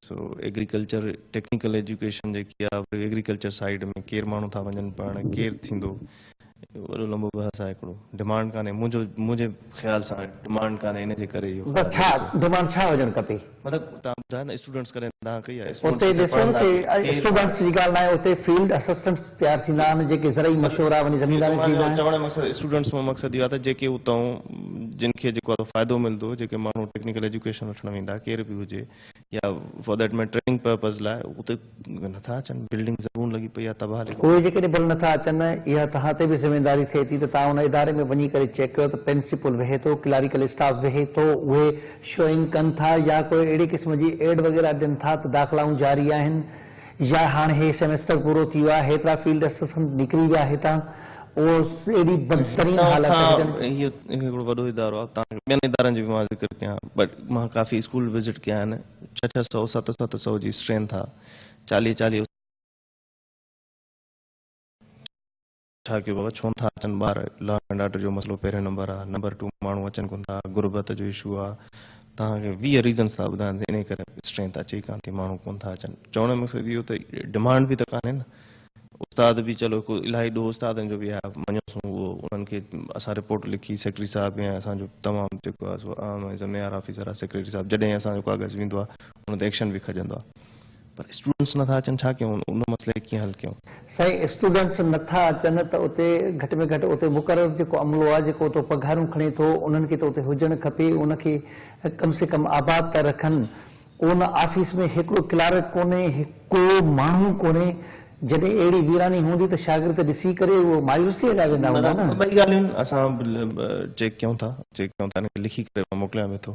सो एग्रीकल्चर टेक्निकल एजुकेशन जेकी आहे, एग्रीकल्चर साइड में केरु माण्हू था वञनि पढ़णु, केरु थींदो, वॾो लंबो बहस आहे हिकिड़ो। डिमांड कान्हे, मुंहिंजे ख़्याल सां डिमांड कान्हे, इन जे करे इहो छा डिमांड छा हुजणु खपे? मतिलबु तव्हां ॿुधायो न, स्टूडेंट्स करें तव्हां कई आहे उते ॾिसो न कि स्टूडेंट्स जी ॻाल्हि न आहे, उते फील्ड असिस्टेंट्स तयारु थींदा आहिनि, जेके ज़रई मशहूरा वञी ज़मीनदार थींदा आहिनि। चवण जो मक़सदु स्टूडेंट्स में मक़सदु इहो आहे त जेके उतां जिनखे जेको आहे फ़ाइदो मिलंदो, जेके माण्हू टेक्निकल एजुकेशन वठणु वेंदा, केर बि हुजे, या फॉर दैट में ट्रेनिंग पर्पज़ लाइ उते नथा अचनि। बिल्डिंग ज़रूर लॻी पई आहे, तबाह लॻी। कोई जेकॾहिं भले नथा अचनि, इहा तव्हां ते बि ज़िमेदारी थिए थी त तव्हां उन इदारे में वञी करे चेक कयो त प्रिंसिपल वेहे थो, क्लैरिकल स्टाफ वेहे थो, उहे शोइंग कनि था, या कोई अहिड़ी क़िस्म जी एड वग़ैरह ॾियनि था त दाख़िलाऊं जारी आहिनि, या हाणे हे सेमेस्टर पूरो थी वियो आहे, हेतिरा फील्ड असिस्टेंट निकिरी विया हितां, उहो एॾी बदतरीन हालत आहे। इहो हिकिड़ो वॾो इदारो आहे। तव्हां ॿियनि इदारनि जो बि मां ज़िक्र कयां, बट मां काफ़ी स्कूल विज़िट कया आहिनि। 600 700 जी स्ट्रेंथ आहे। 40 छा कयो बाबा, छो था अचनि ॿार? लॉ एंड ऑर्डर जो मसइलो पहिरियों नंबर आहे। नंबर 2 माण्हू अचनि कोन था, गुरबत जो इशू आहे। तव्हांखे 20 रीज़न्स था ॿुधाइनि, इन करे स्ट्रेंथ अचे कान थी, माण्हू कोन था अचनि। चवण जो मक़सदु इहो त डिमांड बि त कान्हे न। उस्ताद बि चलो इलाही ॾोह उस्तादनि जो बि आहे, मञोसूं उहो उन्हनि खे असां रिपोर्ट लिखी सेक्रेटरी साहिब या असांजो तमामु जेको आहे सो आम ज़िम्मेवार ऑफिसर आहे सेक्रेटरी साहिब, जॾहिं असांजो कागज़ वेंदो आहे उन ते एक्शन बि खजंदो आहे। पर स्टूडेंट्स नथा अचनि, छा कयूं? उन मसइले कीअं हल कयूं? साईं, स्टूडेंट्स नथा अचनि त उते घटि में घटि उते मुक़ररु जेको अमलो आहे, जेको उते पघारूं खणे थो, उन्हनि खे त उते हुजणु खपे। उनखे कम से कम आबाद था रखनि। उन ऑफिस में हिकिड़ो क्लार्क कोन्हे, को माण्हू कोन्हे। जॾहिं अहिड़ी वीरानी हूंदी त शागिर्द ॾिसी करे उहो मायूस थी हलिया वेंदा हूंदा न। ॿई ॻाल्हियूं असां चेक कयूं था, हिनखे लिखी करे मोकिलियां वेठो।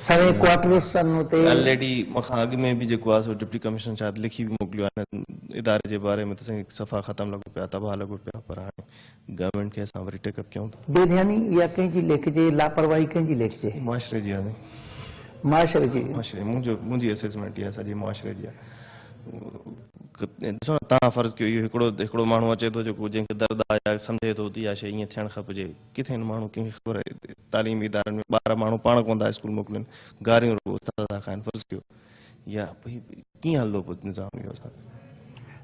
सवे क्वार्टर्स उते ऑलरेडी मूंखां अॻु में बि जेको आहे सो डिप्टी कमिश्नर शायदि लिखी बि मोकिलियो आहे इदारे जे बारे में, त साईं सफ़ा ख़तमु लॻो पिया, तबाह लॻो पिया। पर हाणे गवर्नमेंट खे असां वरी टेकअप कयूं था। बेध्यानी या कंहिंजी लेखिजे, लापरवाही कंहिंजी लेखिजे? मुआशरे जी आहे। मुआशरे जी? मुंहिंजी असेसमेंट इहा सॼी मुआशरे जी आहे। ॾिसो न, तव्हां फ़र्ज़ु कयो इहो हिकिड़ो माण्हू अचे थो जेको जंहिंखे दर्द आहे या सम्झे थो इहा शइ ईअं थियणु खपिजे। किथे आहिनि माण्हू? कंहिंखे ख़बर आहे? तालीमी इदारनि में ॿार माण्हू पाण कोन था स्कूल मोकिलनि, गारियूं रुॻो उस्ताद था खाइनि। फ़र्ज़ु कयो या भई कीअं हलंदो पोइ निज़ाम इहो?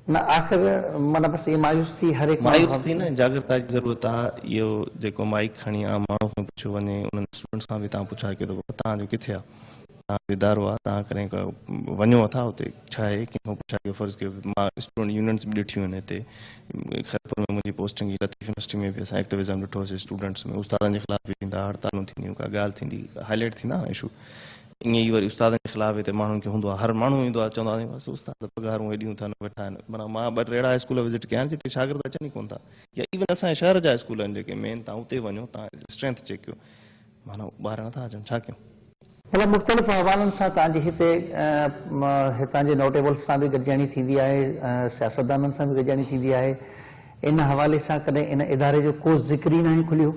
न आख़िर माना बसि इहा मायूस थी, हर हिकु मायूस थी न। जागरूकता जी ज़रूरत आहे। इहो जेको माइक खणी आम माण्हू खां पुछियो वञे, उन्हनि स्टूडेंट्स खां बि तव्हां पुछा कयो त तव्हांजो किथे आहे, तव्हांजो इदारो आहे, तव्हां कॾहिं वञो था उते? छा आहे कंहिंखां पुछा कयो? फ़र्ज़ु कयो मां स्टूडेंट यूनियन्स बि ॾिठियूं आहिनि हिते खैरपुर में। मुंहिंजी पोस्टिंग लतीफ़ यूनिवर्सिटी में बि असां एक्टिविज़म ॾिठोसीं स्टूडेंट्स में। उस्तादनि जे ख़िलाफ़ बि थींदा, हड़तालूं थींदियूं, का ॻाल्हि थींदी, हाईलाइट थींदा न इशू। ईअं ई वरी उस्तादनि जे ख़िलाफ़ हिते माण्हुनि खे हूंदो आहे, हर माण्हू ईंदो आहे, चवंदा आहियूं बसि उस्ताद पघारूं हेॾियूं था न वेठा आहिनि। माना मां 2 टे अहिड़ा स्कूल विज़िट कया आहिनि जिते शागिर्द अचनि ई कोन था, या इवन असांजे शहर जा स्कूल आहिनि जेके मेन, तव्हां उते वञो, तव्हां स्ट्रेंथ चेक कयो, माना ॿार नथा अचनि। छा कयूं? मतिलबु मुख़्तलिफ़ हवालनि सां तव्हांजे हिते हितां जे नोटेबल्स सां बि गॾिजाणी थींदी आहे, सियासतदाननि सां बि गॾिजाणी थींदी आहे। इन हवाले सां कॾहिं इन इदारे जो को ज़िक्र ई न आहे खुलियो?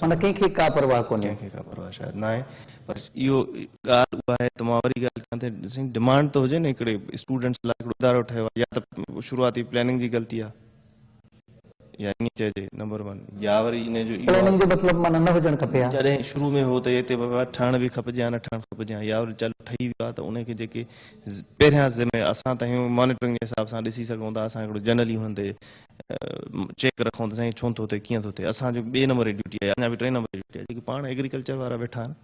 माना कंहिंखे का परवाह कोन्हे? कंहिंखे का परवाह शायदि न आहे। पर इहो ॻाल्हि उहा आहे त मां वरी ॻाल्हि कयां त डिमांड त हुजे न। हिकिड़े स्टूडेंट्स लाइ हिकिड़ो इदारो ठहियो आहे, या त शुरूआती प्लानिंग जी ग़लती आहे। या ईअं चइजे नंबर 1 या वरी इन जो इहो प्लानिंग जो मतिलबु माना न हुजणु खपे हा। जॾहिं शुरू में हो त हिते बाबा ठहण बि खपजे या न ठहणु खपजे या वरी चल ठही वियो आहे त उनखे जेके पहिरियां ज़िम्मे असां त आहियूं मॉनिटरिंग जे हिसाब सां ॾिसी सघूं था, असां हिकिड़ो जनरली हुन ते चेक रखूं त साईं छो थो थिए कीअं थो थिए। असांजो 2 नंबर जी ड्यूटी आहे, अञा बि 3 नंबर जी ड्यूटी आहे। जेके पाण एग्रीकल्चर वारा वेठा आहिनि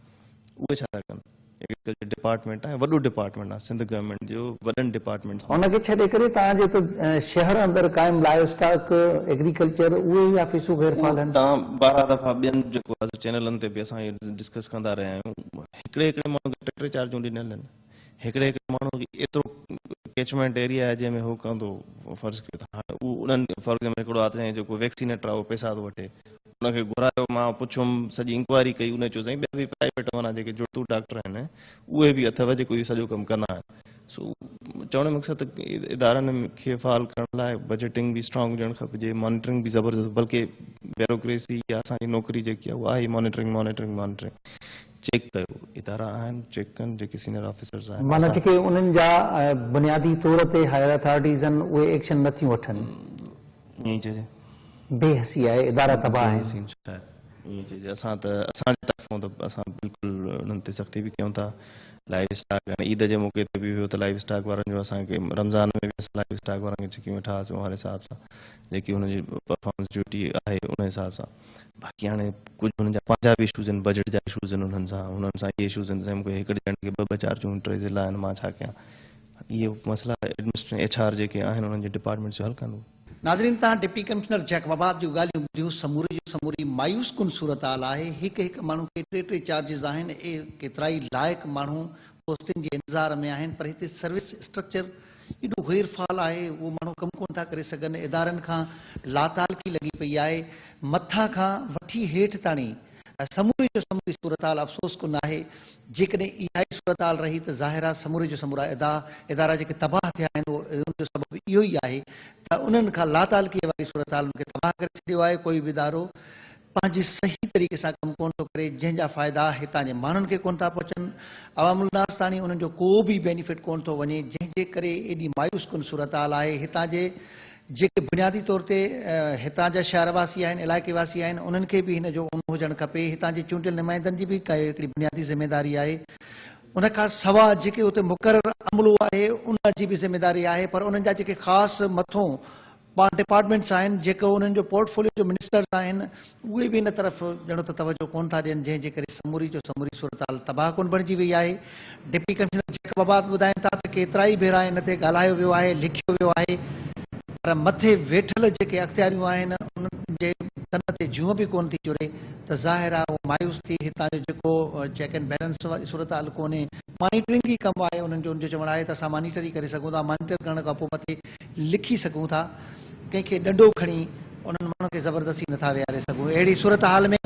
उहे छा था कनि? एग्रीकल्चर डिपार्टमेंट आहे, वॾो डिपार्टमेंट आहे सिंध गवर्नमेंट जो, वॾनि डिपार्टमेंट्स में उनखे छॾे करे तव्हांजे त शहर अंदरि क़ाइमु लाइव स्टॉक एग्रीकल्चर उहे ई ऑफिसूं गैरफाल आहिनि। तव्हां 12 दफ़ा ॿियनि जेको आहे चैनलनि ते बि असां इहो डिस्कस कंदा रहिया आहियूं। हिकिड़े माण्हू खे 3 चार्जूं ॾिनल आहिनि, हिकिड़े माण्हू खे एतिरो कैचमेंट एरिया आहे जंहिंमें हू कंदो फर्ज़ कयो त हाणे उहो उन्हनि फॉर एग्जाम्पल हिकिड़ो आहे त जेको वैक्सीनेटर आहे उहो पैसा थो वठे, उनखे घुरायो, मां पुछियुमि, सॼी इंक्वायरी कई, उन चयो साईं ॿिया बि प्राइवेट माना जेके जुड़तू डॉक्टर आहिनि उहे बि अथव जेको इहो सॼो कमु कंदा आहिनि। सो चवण जो मक़सदु त इदारनि खे फ़ाल करण लाइ बजटिंग बि स्ट्रॉन्ग हुजणु खपजे, मॉनिटरिंग बि ज़बरदस्त, बल्कि ब्यूरोक्रेसी या असांजी नौकरी जेकी आहे उहा आहे मॉनिटरिंग चेक कयो। इदारा आहिनि चेक कनि, जेके सीनियर ऑफिसर्स आहिनि माना जेके उन्हनि जा बुनियादी तौर ते हायर अथॉरिटीज़ आहिनि उहे एक्शन नथियूं वठनि, ईअं ई चइजे बेहसी आहे, इदारा तबाह आहिनि। ईअं चइजे। असां त असांजे तरफ़ां त असां बिल्कुलु उन्हनि ते सख़्ती बि कयूं था। लाइव स्टॉक हाणे ईद जे मौक़े ते बि हुयो त लाइव स्टॉक वारनि जो असांखे रमज़ान में बि असां लाइव स्टॉक वारनि खे चिकी वेठा हुआसीं हर हिसाब सां जेकी हुनजी परफॉर्मेंस ड्यूटी आहे उन हिसाब सां। बाक़ी हाणे कुझु हुननि जा पंहिंजा बि इशूज़ आहिनि, बजट जा इशूज़ आहिनि, हुननि सां इहे इशूज़ आहिनि, मूंखे हिकिड़े ॼणे खे 2 चार्जूं टे ज़िला आहिनि, मां छा कयां। इहे मसइला एडमिनिस्ट्रेशन HR जेके आहिनि उन्हनि जे डिपार्टमेंट जो हल कनि। नाज़रीन, तव्हां डिप्टी कमिश्नर जैकबाबाद जूं ॻाल्हियूं ॿुधियूं। समूरी जो समूरी मायूस कुन सूरत हाल आहे। हिकु माण्हू खे 3 चार्जिस आहिनि, केतिरा ई लाइक़ु माण्हू पोस्टिंग जे इंतज़ार में आहिनि, पर हिते सर्विस स्ट्रक्चर एॾो हेरफाल आहे, उहो माण्हू कमु कोन था करे सघनि। इदारनि खां लातालगी लॻी पई आहे, मथां खां वठी हेठि ताणी समूरी जो समूरी सूरत हाल अफ़सोस कुन आहे। जेकॾहिं इहा ई सूरत हाल रही त ज़ाहिर आहे समूरे जो समूरा इदारा जेके तबाह थिया आहिनि उनजो सबबु इहो ई आहे त उन्हनि खां लातालगीअ वारी सूरत हाल उनखे तबाह करे छॾियो आहे। कोई बि इदारो पंहिंजी सही तरीक़े सां कमु कोन थो करे, जंहिंजा फ़ाइदा हितां जे माण्हुनि खे कोन था पहुचनि, अवामुल नास ताणी उन्हनि जो को बि बेनिफिट कोन थो वञे, जंहिंजे करे एॾी मायूस कुन सूरत हाल आहे। हितां जे जेके बुनियादी तौर ते हितां जा शहरवासी आहिनि, इलाइक़े वासी आहिनि, उन्हनि खे बि हिन जो उन हुजणु खपे। हितां जे चूंडियल नुमाइंदनि जी बि हिकिड़ी बुनियादी ज़िमेदारी आहे। उन खां सवाइ जेके उते मुक़ररु अमलो आहे उन जी बि ज़िमेदारी आहे, पर उन्हनि जा जेके ख़ासि मथों डिपार्टमेंट्स आहिनि, जेको उन्हनि जो पोर्टफोलियो जो मिनिस्टर्स आहिनि, उहे बि इन तरफ़ ॼणो त तवजो कोन था ॾियनि, जंहिंजे करे समूरी जो समूरी सूरत हाल तबाह कोन बणिजी वई आहे। डिप्टी कमिश्नर जैकबाबाद ॿुधाइनि था त केतिरा ई भेरा इन ते ॻाल्हायो वियो आहे, लिखियो वियो आहे, पर मथे वेठल जेके अख़्तियारियूं आहिनि उन्हनि जे तन ते जूं बि कोन थी जुड़े, त ज़ाहिर आहे उहो मायूस थी। हितां जो जेको चेक एंड बैलेंस वारी सूरत हाल कोन्हे, मॉनिटरिंग ई कमु आहे उन्हनि जो। उनजो चवणु आहे त असां मॉनिटर ई करे सघूं था, मॉनिटर करण खां पोइ मथे लिखी सघूं था, कंहिंखे ॾंडो खणी उन्हनि माण्हुनि खे ज़बरदस्ती नथा विहारे सघूं। अहिड़ी सूरत हाल में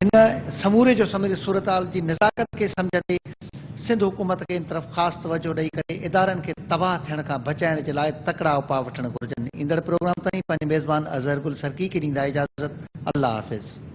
हिन समूरे जो समूरे सूरत हाल जी नज़ाकत खे सम्झंदे सिंध हुकूमत खे इन तरफ़ ख़ासि तवजो ॾेई करे इदारनि खे तबाह थियण खां बचाइण जे लाइ तकड़ा उपाउ वठण घुरिजनि। ईंदड़ प्रोग्राम ताईं पंहिंजे मेज़बान अज़हर गुल सरकी खे ॾींदा इजाज़त। अल्लाह हाफ़िज़।